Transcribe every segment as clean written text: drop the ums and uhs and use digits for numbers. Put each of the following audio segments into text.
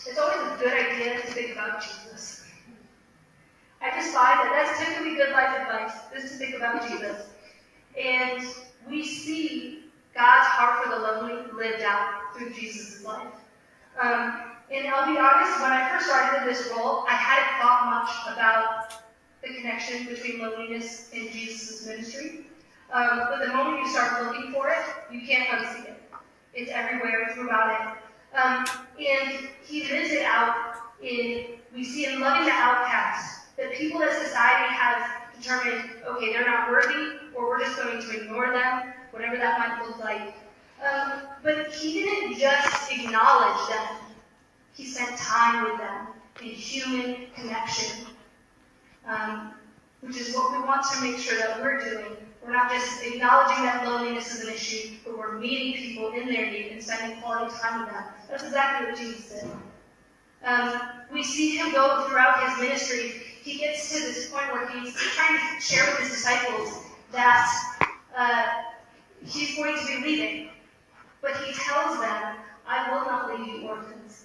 It's always a good idea to think about Jesus. I just find that that's typically good life advice, is to think about Jesus. And we see God's heart for the lonely lived out through Jesus' life. And I'll be honest, when I first started in this role, I hadn't thought much about the connection between loneliness and Jesus' ministry. But the moment you start looking for it, you can't unsee it. It's everywhere throughout it. And he lives it out we see him loving the outcasts, the people that society has determined, okay, they're not worthy, or we're just going to ignore them, whatever that might look like. But he didn't just acknowledge them. He spent time with them in human connection, which is what we want to make sure that we're doing. We're not just acknowledging that loneliness is an issue, but we're meeting people in their need and spending quality time with them. That's exactly what Jesus did. We see him go throughout his ministry. He gets to this point where he's trying to share with his disciples that he's going to be leaving. But he tells them, I will not leave you orphans,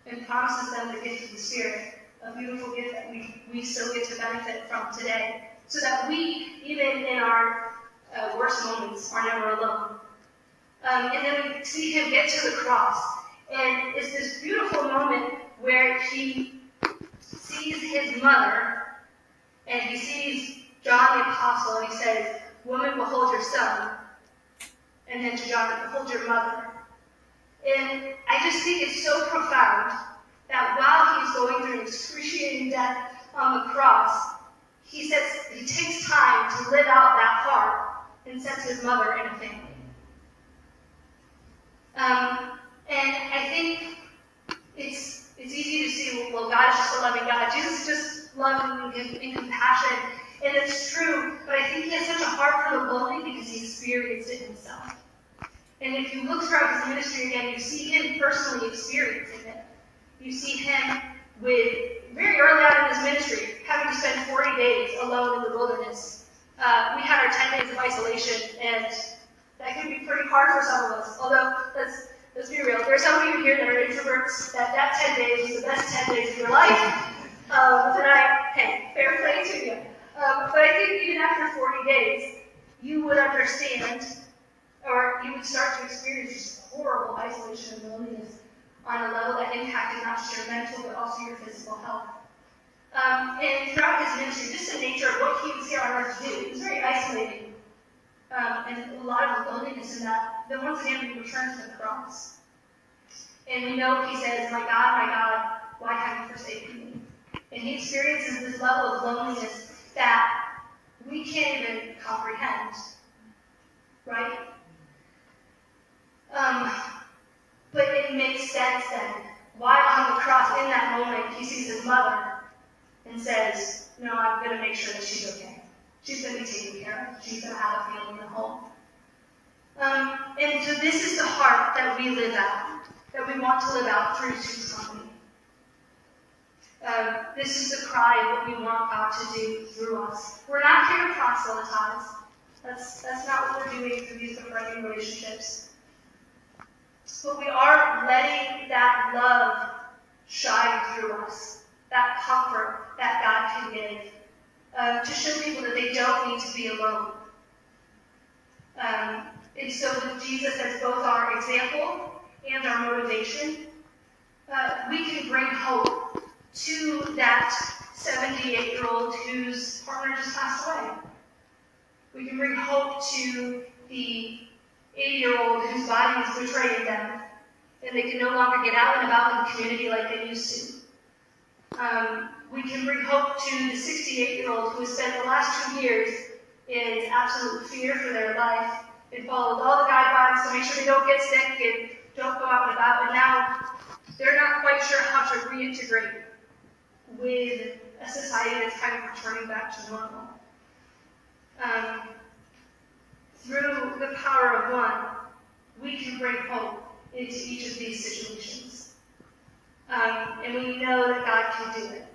and promises them the gift of the Spirit, a beautiful gift that we still get to benefit from today, so that we, even in our worst moments, are never alone. And then we see him get to the cross, and it's this beautiful moment where he sees his mother, and he sees John the Apostle, and he says, woman, behold your son. And then to John, behold your mother. And I just think it's so profound that while he's going through excruciating death on the cross, he takes time to live out that heart and sets his mother in a family. And I think it's easy to see, well, God is just a loving God. Jesus is just loving and compassion. And it's true, but I think he has such a heart for the lonely because he experienced it himself. And if you look throughout his ministry again, you see him personally experiencing it. You see him very early on in his ministry, having to spend 40 days alone in the wilderness. We had our 10 days of isolation, and that can be pretty hard for some of us. Although, let's be real, there are some of you here that are introverts, that 10 days was the best 10 days of your life. Hey, fair play to you. But I think even after 40 days, you would understand, or you would start to experience this horrible isolation and loneliness on a level that impacted not just your mental, but also your physical health. And throughout his ministry, just the nature of what he was here on earth to do, it was very isolating. And a lot of loneliness in that. Then once again, we return to the cross. And we know he says, my God, why have you forsaken me? And he experiences this level of loneliness that we can't even comprehend. Right? But it makes sense then. Why on the cross, in that moment, he sees his mother and says, no, I'm going to make sure that she's okay. She's going to be taken care of. She's going to have a family at home. And so this is the heart that we live out, that we want to live out through Jesus' company. This is the cry of what we want God to do through us. We're not here to proselytize. That's not what we're doing through these befriending relationships. But we are letting that love shine through us, that comfort that God can give, to show people that they don't need to be alone. And so with Jesus as both our example and our motivation, we can bring hope to that 78-year-old whose partner just passed away. We can bring hope to the 80-year-old whose body is betraying them, and they can no longer get out and about in the community like they used to. We can bring hope to the 68-year-old who has spent the last 2 years in absolute fear for their life and followed all the guidelines to make sure they don't get sick and don't go out and about, and now they're not quite sure how to reintegrate with a society that's kind of returning back to normal. Through the power of one, we can bring hope into each of these situations. And we know that God can do it.